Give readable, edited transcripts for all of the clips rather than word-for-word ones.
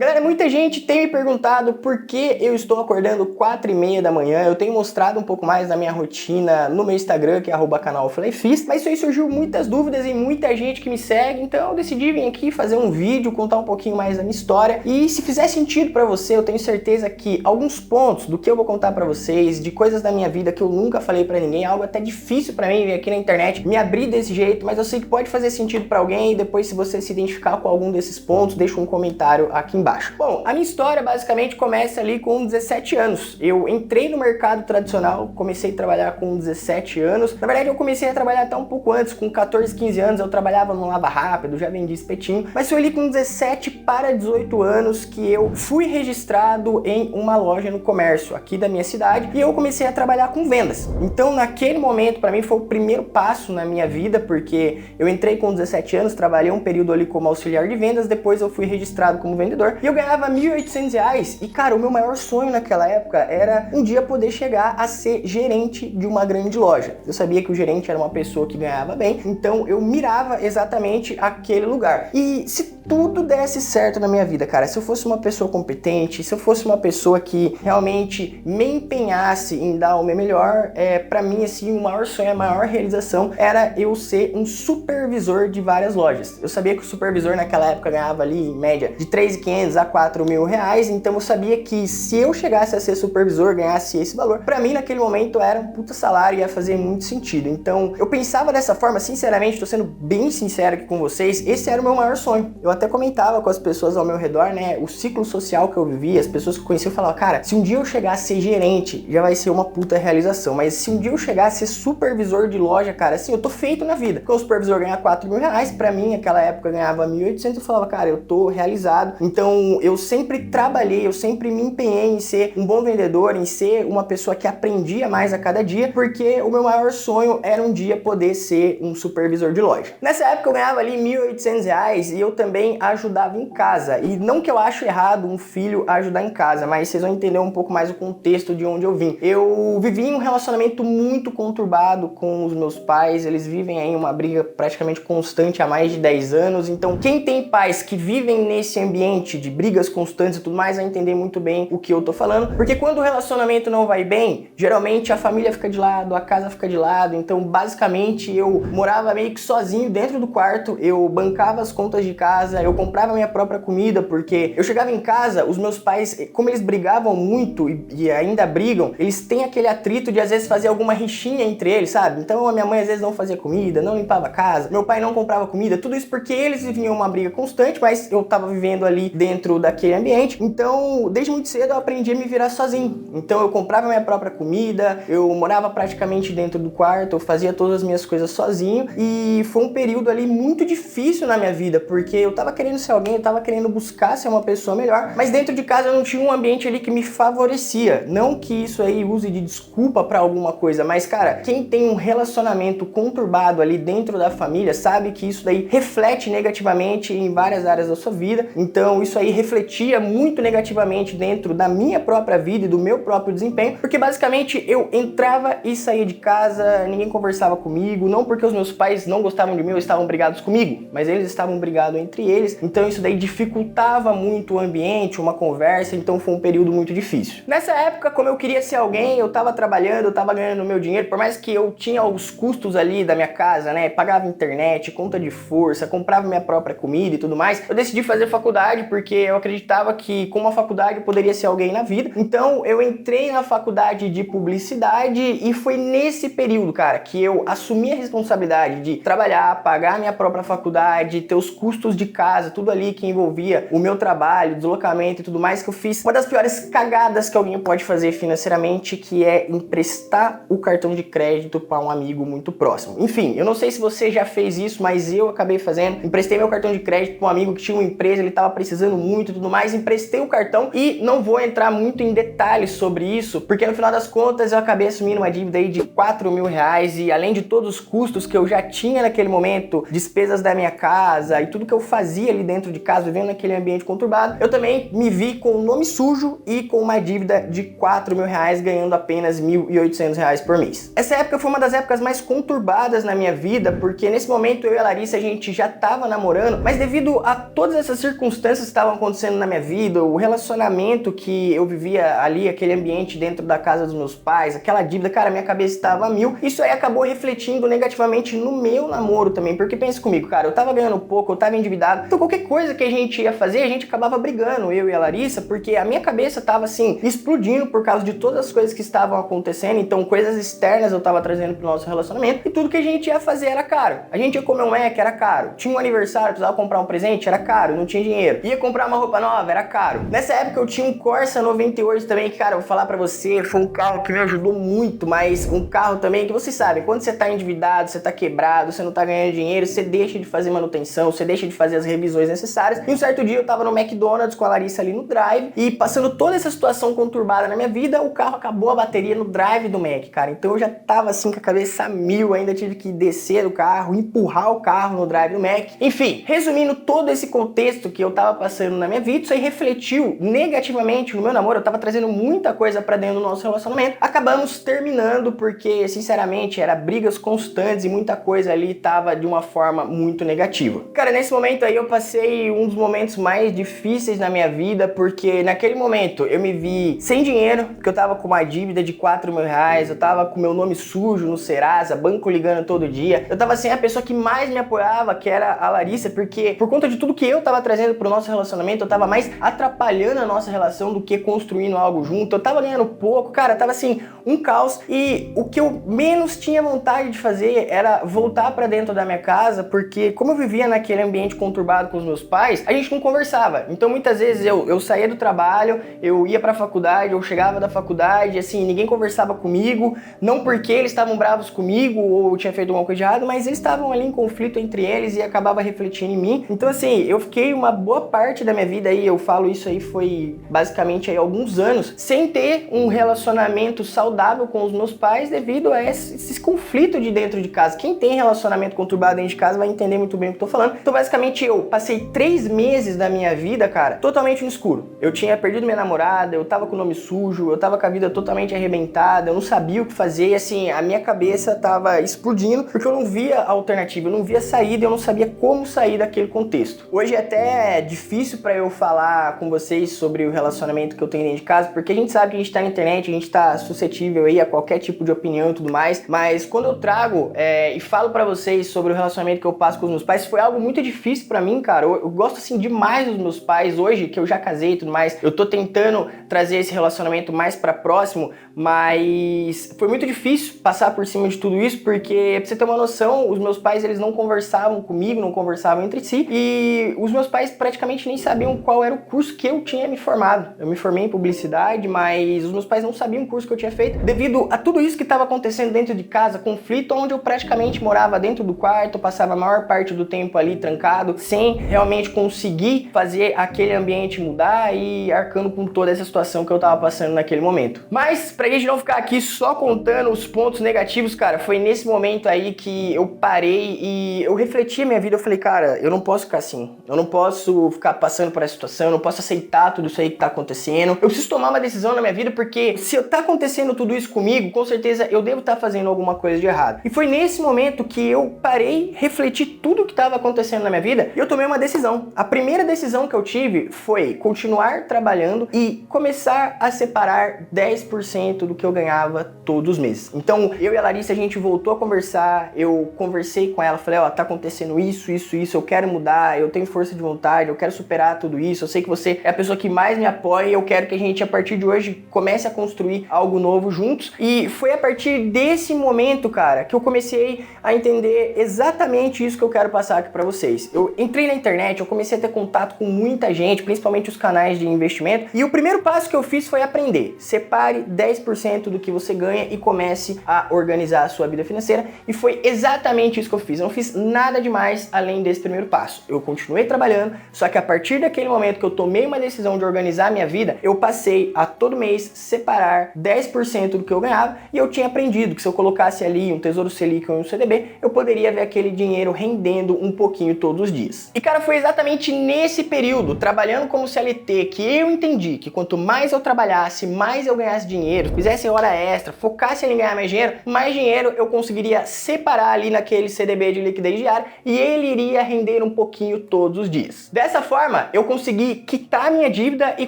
Galera, muita gente tem me perguntado por que eu estou acordando 4h30 da manhã. Eu tenho mostrado um pouco mais da minha rotina no meu Instagram, que é @canalflyfist, mas isso aí surgiu muitas dúvidas e muita gente que me segue, então eu decidi vir aqui fazer um vídeo, contar um pouquinho mais da minha história. E se fizer sentido pra você, eu tenho certeza que alguns pontos do que eu vou contar pra vocês, de coisas da minha vida que eu nunca falei pra ninguém, algo até difícil pra mim vir aqui na internet, me abrir desse jeito, mas eu sei que pode fazer sentido pra alguém. E depois, se você se identificar com algum desses pontos, deixa um comentário aqui embaixo. Bom, a minha história basicamente começa ali com 17 anos. Eu entrei no mercado tradicional, comecei a trabalhar com 17 anos. Na verdade, eu comecei a trabalhar até um pouco antes, com 14, 15 anos, eu trabalhava no Lava Rápido, já vendi espetinho. Mas foi ali com 17 para 18 anos que eu fui registrado em uma loja no comércio aqui da minha cidade e eu comecei a trabalhar com vendas. Então, naquele momento, para mim, foi o primeiro passo na minha vida, porque eu entrei com 17 anos, trabalhei um período ali como auxiliar de vendas, depois eu fui registrado como vendedor. E eu ganhava R$1.800 e, cara, o meu maior sonho naquela época era um dia poder chegar a ser gerente de uma grande loja. Eu sabia que o gerente era uma pessoa que ganhava bem, então eu mirava exatamente aquele lugar. E se tudo desse certo na minha vida, cara, se eu fosse uma pessoa competente, se eu fosse uma pessoa que realmente me empenhasse em dar o meu melhor, pra mim, assim, o maior sonho, a maior realização era eu ser um supervisor de várias lojas. Eu sabia que o supervisor naquela época ganhava ali, em média, de R$3.500 a R$4.000, então eu sabia que se eu chegasse a ser supervisor, ganhasse esse valor, pra mim naquele momento era um puta salário e ia fazer muito sentido. Então eu pensava dessa forma, sinceramente, tô sendo bem sincero aqui com vocês, esse era o meu maior sonho. Eu até comentava com as pessoas ao meu redor, né, o ciclo social que eu vivia, as pessoas que eu conhecia, eu falava, cara, se um dia eu chegar a ser gerente, já vai ser uma puta realização, mas se um dia eu chegar a ser supervisor de loja, cara, assim, eu tô feito na vida. Porque o supervisor ganha R$4.000, pra mim, naquela época, ganhava R$1.800, eu falava, cara, eu tô realizado. Então, eu sempre trabalhei, eu sempre me empenhei em ser um bom vendedor, em ser uma pessoa que aprendia mais a cada dia, porque o meu maior sonho era um dia poder ser um supervisor de loja. Nessa época eu ganhava ali R$1.800 e eu também ajudava em casa. E não que eu acho errado um filho ajudar em casa, mas vocês vão entender um pouco mais o contexto de onde eu vim. Eu vivi em um relacionamento muito conturbado com os meus pais, eles vivem aí uma briga praticamente constante há mais de 10 anos, então quem tem pais que vivem nesse ambiente de brigas constantes e tudo mais, vai entender muito bem o que eu tô falando, porque quando o relacionamento não vai bem, geralmente a família fica de lado, a casa fica de lado, então basicamente eu morava meio que sozinho dentro do quarto, eu bancava as contas de casa, eu comprava minha própria comida, porque eu chegava em casa, os meus pais, como eles brigavam muito e ainda brigam, eles têm aquele atrito de às vezes fazer alguma rixinha entre eles, sabe? Então a minha mãe às vezes não fazia comida, não limpava a casa, meu pai não comprava comida, tudo isso porque eles viviam uma briga constante, mas eu tava vivendo ali dentro daquele ambiente, então desde muito cedo eu aprendi a me virar sozinho. Então eu comprava minha própria comida, eu morava praticamente dentro do quarto, eu fazia todas as minhas coisas sozinho e foi um período ali muito difícil na minha vida, porque eu tava querendo ser alguém, eu tava querendo buscar ser uma pessoa melhor, mas dentro de casa eu não tinha um ambiente ali que me favorecia. Não que isso aí use de desculpa pra alguma coisa, mas cara, quem tem um relacionamento conturbado ali dentro da família sabe que isso daí reflete negativamente em várias áreas da sua vida. Então isso aí refletia muito negativamente dentro da minha própria vida e do meu próprio desempenho, porque basicamente eu entrava e saía de casa, ninguém conversava comigo, não porque os meus pais não gostavam de mim ou estavam brigados comigo, mas eles estavam brigados entre eles, então isso daí dificultava muito o ambiente, uma conversa, então foi um período muito difícil. Nessa época, como eu queria ser alguém, eu tava trabalhando, eu tava ganhando meu dinheiro, por mais que eu tinha os custos ali da minha casa, né, pagava internet, conta de força, comprava minha própria comida e tudo mais, eu decidi fazer faculdade porque eu acreditava que com uma faculdade eu poderia ser alguém na vida. Então eu entrei na faculdade de publicidade e foi nesse período, cara, que eu assumi a responsabilidade de trabalhar, pagar minha própria faculdade, ter os custos de casa, tudo ali que envolvia o meu trabalho, deslocamento e tudo mais, que eu fiz uma das piores cagadas que alguém pode fazer financeiramente, que é emprestar o cartão de crédito para um amigo muito próximo. Enfim, eu não sei se você já fez isso, mas eu acabei fazendo. Emprestei meu cartão de crédito para um amigo que tinha uma empresa, ele estava precisando muito e tudo mais, emprestei o cartão e não vou entrar muito em detalhes sobre isso, porque no final das contas eu acabei assumindo uma dívida aí de R$4.000 e além de todos os custos que eu já tinha naquele momento, despesas da minha casa e tudo que eu fazia ali dentro de casa, vivendo naquele ambiente conturbado, eu também me vi com o nome sujo e com uma dívida de R$4.000, ganhando apenas R$1.800 por mês. Essa época foi uma das épocas mais conturbadas na minha vida, porque nesse momento eu e a Larissa, a gente já tava namorando, mas devido a todas essas circunstâncias que estavam estavam acontecendo na minha vida, o relacionamento que eu vivia ali, aquele ambiente dentro da casa dos meus pais, aquela dívida, cara, minha cabeça estava a mil. Isso aí acabou refletindo negativamente no meu namoro também, porque pensa comigo, cara, eu tava ganhando pouco, eu tava endividado, então qualquer coisa que a gente ia fazer, a gente acabava brigando, eu e a Larissa, porque a minha cabeça tava assim, explodindo por causa de todas as coisas que estavam acontecendo, então coisas externas eu tava trazendo pro nosso relacionamento, e tudo que a gente ia fazer era caro. A gente ia comer um Mac, era caro. Tinha um aniversário, precisava comprar um presente, era caro, não tinha dinheiro. Ia comprar uma roupa nova, era caro. Nessa época eu tinha um Corsa 98 também, que, cara, eu vou falar pra você, foi um carro que me ajudou muito, mas um carro também que vocês sabem, quando você tá endividado, você tá quebrado, você não tá ganhando dinheiro, você deixa de fazer manutenção, você deixa de fazer as revisões necessárias. E um certo dia eu tava no McDonald's com a Larissa ali no drive, e passando toda essa situação conturbada na minha vida, o carro acabou a bateria no drive do Mac, cara. Então eu já tava assim com a cabeça a mil, ainda tive que descer do carro, empurrar o carro no drive do Mac. Enfim, resumindo todo esse contexto que eu tava passando na minha vida, isso aí refletiu negativamente no meu namoro. Eu tava trazendo muita coisa pra dentro do nosso relacionamento. Acabamos terminando porque, sinceramente, era brigas constantes e muita coisa ali tava de uma forma muito negativa. Cara, nesse momento aí eu passei um dos momentos mais difíceis na minha vida, porque naquele momento eu me vi sem dinheiro, porque eu tava com uma dívida de 4 mil reais, eu tava com meu nome sujo no Serasa, banco ligando todo dia. Eu tava sem a pessoa que mais me apoiava, que era a Larissa, porque por conta de tudo que eu tava trazendo pro nosso relacionamento, eu tava mais atrapalhando a nossa relação do que construindo algo junto. Eu tava ganhando pouco, cara, tava assim, um caos, e o que eu menos tinha vontade de fazer era voltar pra dentro da minha casa, porque como eu vivia naquele ambiente conturbado com os meus pais, a gente não conversava. Então muitas vezes eu saía do trabalho, eu ia pra faculdade, eu chegava da faculdade, assim, ninguém conversava comigo, não porque eles estavam bravos comigo ou eu tinha feito alguma coisa de errado, mas eles estavam ali em conflito entre eles e acabava refletindo em mim. Então assim, eu fiquei uma boa parte da minha vida aí, eu falo isso aí, foi basicamente aí alguns anos, sem ter um relacionamento saudável com os meus pais devido a esse conflito de dentro de casa. Quem tem relacionamento conturbado dentro de casa vai entender muito bem o que eu tô falando. Então basicamente eu passei 3 meses da minha vida, cara, totalmente no escuro. Eu tinha perdido minha namorada, eu tava com o nome sujo, eu tava com a vida totalmente arrebentada, eu não sabia o que fazer e assim, a minha cabeça tava explodindo porque eu não via alternativa, eu não via saída, eu não sabia como sair daquele contexto. Hoje é até difícil pra eu falar com vocês sobre o relacionamento que eu tenho dentro de casa, porque a gente sabe que a gente tá na internet, a gente tá suscetível aí a qualquer tipo de opinião e tudo mais, mas quando eu trago e falo pra vocês sobre o relacionamento que eu passo com os meus pais, foi algo muito difícil pra mim, cara. Eu gosto assim demais dos meus pais hoje, que eu já casei e tudo mais, eu tô tentando trazer esse relacionamento mais pra próximo, mas foi muito difícil passar por cima de tudo isso, porque pra você ter uma noção, os meus pais eles não conversavam comigo, não conversavam entre si, e os meus pais praticamente nem sabiam qual era o curso que eu tinha me formado. Eu me formei em publicidade, mas os meus pais não sabiam o curso que eu tinha feito, devido a tudo isso que estava acontecendo dentro de casa, conflito onde eu praticamente morava dentro do quarto, passava a maior parte do tempo ali trancado, sem realmente conseguir fazer aquele ambiente mudar e arcando com toda essa situação que eu tava passando naquele momento. Mas pra gente não ficar aqui só contando os pontos negativos, cara, foi nesse momento aí que eu parei e eu refleti a minha vida. Eu falei, cara, eu não posso ficar assim, eu não posso ficar passando por essa situação, eu não posso aceitar tudo isso aí que tá acontecendo, eu preciso tomar uma decisão na minha vida, porque se tá acontecendo tudo isso comigo, com certeza eu devo estar fazendo alguma coisa de errado. E foi nesse momento que eu parei, refleti tudo o que estava acontecendo na minha vida e eu tomei uma decisão. A primeira decisão que eu tive foi continuar trabalhando e começar a separar 10% do que eu ganhava todos os meses. Então, eu e a Larissa, a gente voltou a conversar, eu conversei com ela, falei, ó, tá acontecendo isso, eu quero mudar, eu tenho força de vontade, eu quero superar tudo isso, eu sei que você é a pessoa que mais me apoia e eu quero que a gente, a partir de hoje, comece a construir algo novo juntos. E foi a partir desse momento, cara, que eu comecei a entender exatamente isso que eu quero passar aqui pra vocês. Eu entrei na internet, eu comecei a ter contato com muita gente, principalmente os canais de investimento, e o primeiro passo que eu fiz foi aprender. Separe 10% do que você ganha e comece a organizar a sua vida financeira, e foi exatamente isso que eu fiz. Eu não fiz nada demais além desse primeiro passo. Eu continuei trabalhando, só que a partir daquele momento que eu tomei uma decisão de organizar a minha vida, eu passei a todo mês separar 10% 10% do que eu ganhava, e eu tinha aprendido que se eu colocasse ali um Tesouro Selic ou um CDB, eu poderia ver aquele dinheiro rendendo um pouquinho todos os dias. E cara, foi exatamente nesse período, trabalhando como CLT, que eu entendi que quanto mais eu trabalhasse, mais eu ganhasse dinheiro, fizesse hora extra, focasse em ganhar mais dinheiro eu conseguiria separar ali naquele CDB de liquidez diária e ele iria render um pouquinho todos os dias. Dessa forma, eu consegui quitar minha dívida e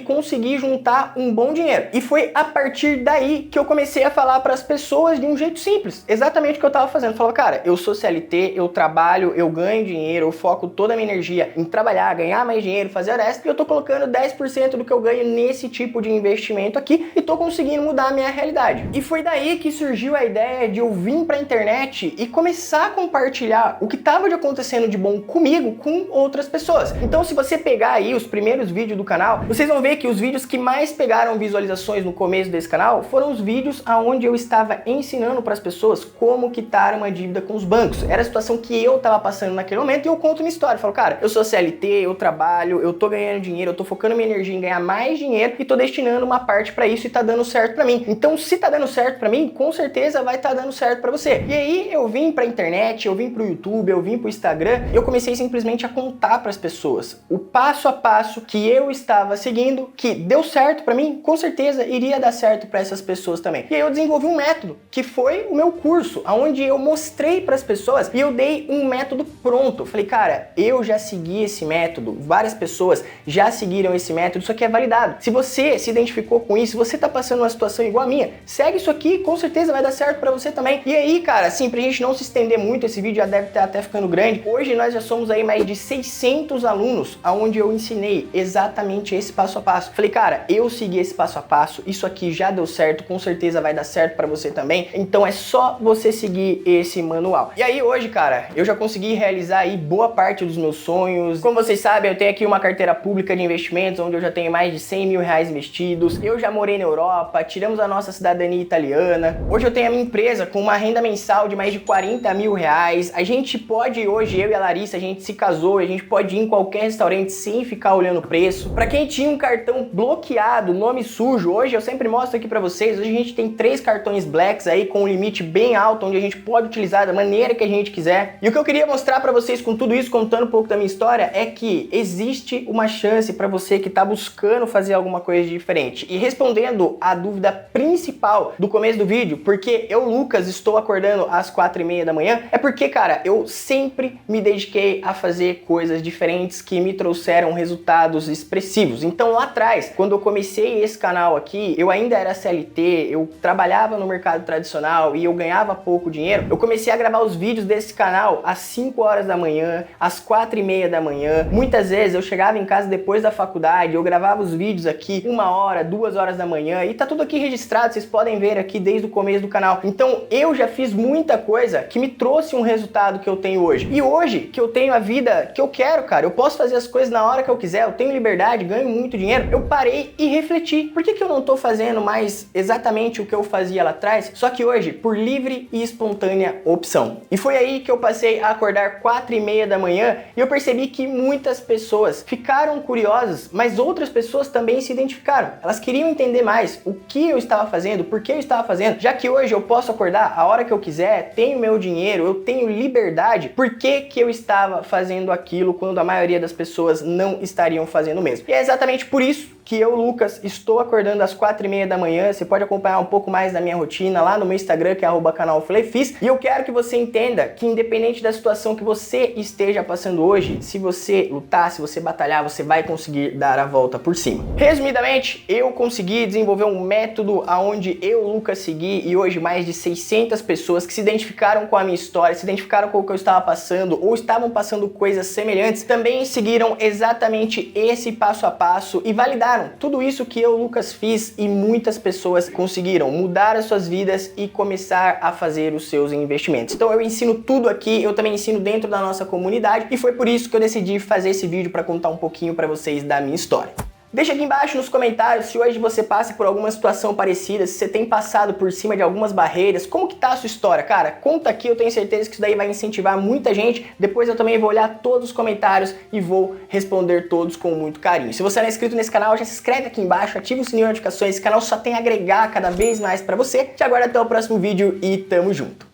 consegui juntar um bom dinheiro. E foi a partir daí que eu comecei a falar para as pessoas de um jeito simples, exatamente o que eu estava fazendo. Eu falava, cara, eu sou CLT, eu trabalho, eu ganho dinheiro, eu foco toda a minha energia em trabalhar, ganhar mais dinheiro, fazer hora extra, e eu tô colocando 10% do que eu ganho nesse tipo de investimento aqui e tô conseguindo mudar a minha realidade. E foi daí que surgiu a ideia de eu vir pra internet e começar a compartilhar o que estava acontecendo de bom comigo com outras pessoas. Então, se você pegar aí os primeiros vídeos do canal, vocês vão ver que os vídeos que mais pegaram visualizações no começo desse canal foram os vídeos onde eu estava ensinando para as pessoas como quitar uma dívida com os bancos. Era a situação que eu estava passando naquele momento e eu conto minha história. Eu falo, cara, eu sou CLT, eu trabalho, eu tô ganhando dinheiro, eu tô focando minha energia em ganhar mais dinheiro e tô destinando uma parte para isso e tá dando certo para mim. Então, se tá dando certo para mim, com certeza vai estar dando certo para você. E aí eu vim pra internet, eu vim pro YouTube, eu vim pro Instagram, eu comecei simplesmente a contar para as pessoas o passo a passo que eu estava seguindo, que deu certo para mim, com certeza iria dar certo para essas pessoas também. E aí eu desenvolvi um método, que foi o meu curso, onde eu mostrei para as pessoas e eu dei um método pronto. Falei, cara, eu já segui esse método, várias pessoas já seguiram esse método, isso aqui é validado. Se você se identificou com isso, se você tá passando uma situação igual a minha, segue isso aqui, com certeza vai dar certo para você também. E aí, cara, assim, pra gente não se estender muito, esse vídeo já deve estar até ficando grande, hoje nós já somos aí mais de 600 alunos, onde eu ensinei exatamente esse passo a passo. Falei, cara, eu segui esse passo a passo, isso aqui já deu certo, com certeza vai dar certo para você também, então é só você seguir esse manual. E aí hoje, cara, eu já consegui realizar aí boa parte dos meus sonhos. Como vocês sabem, eu tenho aqui uma carteira pública de investimentos, onde eu já tenho mais de 100 mil reais investidos, eu já morei na Europa, tiramos a nossa cidadania italiana, hoje eu tenho a minha empresa com uma renda mensal de mais de 40 mil reais, a gente pode hoje, eu e a Larissa, a gente se casou, a gente pode ir em qualquer restaurante sem ficar olhando o preço. Pra quem tinha um cartão bloqueado, nome sujo, hoje eu sempre mostro aqui pra vocês, hoje a gente tem 3 cartões Blacks aí com um limite bem alto, onde a gente pode utilizar da maneira que a gente quiser. E o que eu queria mostrar pra vocês com tudo isso, contando um pouco da minha história, é que existe uma chance pra você que tá buscando fazer alguma coisa diferente. E respondendo a dúvida principal do começo do vídeo, porque eu, Lucas, estou acordando às 4h30 da manhã, é porque, cara, eu sempre me dediquei a fazer coisas diferentes que me trouxeram resultados expressivos. Então lá atrás, quando eu comecei esse canal aqui, eu ainda era CLT, eu trabalhava no mercado tradicional e eu ganhava pouco dinheiro, eu comecei a gravar os vídeos desse canal às 5 horas da manhã, às 4h30 da manhã. Muitas vezes eu chegava em casa depois da faculdade, eu gravava os vídeos aqui 1 hora, 2 horas da manhã, e tá tudo aqui registrado, vocês podem ver aqui desde o começo do canal. Então eu já fiz muita coisa que me trouxe um resultado que eu tenho hoje. E hoje que eu tenho a vida que eu quero, cara, eu posso fazer as coisas na hora que eu quiser, eu tenho liberdade, ganho muito dinheiro, eu parei e refleti. Por que eu não tô fazendo mais exatamente o que eu fazia lá atrás, só que hoje por livre e espontânea opção? E foi aí que eu passei a acordar 4h30 da manhã e eu percebi que muitas pessoas ficaram curiosas, mas outras pessoas também se identificaram. Elas queriam entender mais o que eu estava fazendo, por que eu estava fazendo, já que hoje eu posso acordar a hora que eu quiser, tenho meu dinheiro, eu tenho liberdade, por que eu estava fazendo aquilo quando a maioria das pessoas não estariam fazendo o mesmo? E é exatamente por isso que eu, Lucas, estou acordando às 4h30 da manhã. Você pode acompanhar um pouco mais da minha rotina lá no meu Instagram, que é @canalflayfis. E eu quero que você entenda que independente da situação que você esteja passando hoje, se você lutar, se você batalhar, você vai conseguir dar a volta por cima. Resumidamente, eu consegui desenvolver um método aonde eu, Lucas, segui, e hoje mais de 600 pessoas que se identificaram com a minha história, se identificaram com o que eu estava passando ou estavam passando coisas semelhantes, também seguiram exatamente esse passo a passo e validaram tudo isso que eu, Lucas, fiz, e muitas pessoas conseguiram mudar as suas vidas e começar a fazer os seus investimentos. Então eu ensino tudo aqui, eu também ensino dentro da nossa comunidade, e foi por isso que eu decidi fazer esse vídeo para contar um pouquinho para vocês da minha história. Deixa aqui embaixo nos comentários se hoje você passa por alguma situação parecida, se você tem passado por cima de algumas barreiras, como que tá a sua história, cara? Conta aqui, eu tenho certeza que isso daí vai incentivar muita gente. Depois eu também vou olhar todos os comentários e vou responder todos com muito carinho. Se você não é inscrito nesse canal, já se inscreve aqui embaixo, ativa o sininho de notificações, esse canal só tem a agregar cada vez mais pra você. Te aguardo até o próximo vídeo e tamo junto.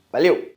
Valeu!